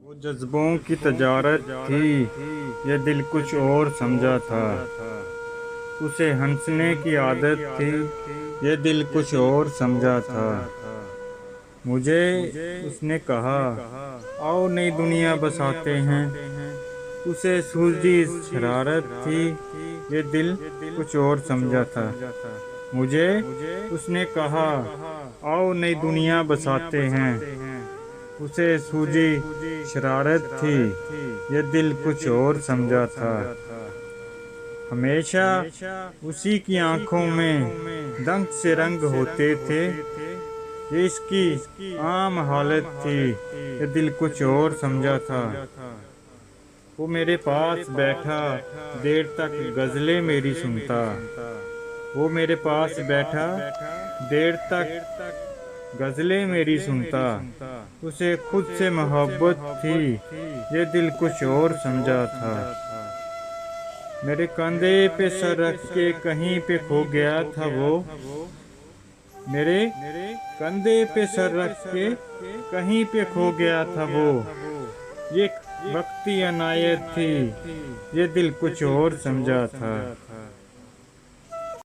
वो जज्बों की तजारत थी, ये दिल कुछ और समझा था। उसे हंसने की आदत थी, ये दिल कुछ और समझा था। मुझे उसने कहा, आओ नई दुनिया बसाते हैं। उसे सूझी शरारत थी, ये दिल कुछ और समझा था। मुझे उसने कहा, आओ नई दुनिया बसाते हैं। उसे सूझी शरारत थी, ये दिल कुछ और समझा था। हमेशा उसी की आंखों में दंग से रंग होते थे, ये इसकी आम हालत थी, ये दिल कुछ और समझा था। वो मेरे पास बैठा, देर तक गजलें मेरी सुनता। वो मेरे पास बैठा, देर तक गजलें मेरी सुनता। उसे खुद से मोहब्बत थी, ये दिल कुछ और समझा था। मेरे कंधे पे सर रख के कहीं पे खो गया था वो। मेरे कंधे पे सर रख के कहीं पे खो गया था वो। ये बख्ती अनायत थी, ये दिल कुछ और समझा था।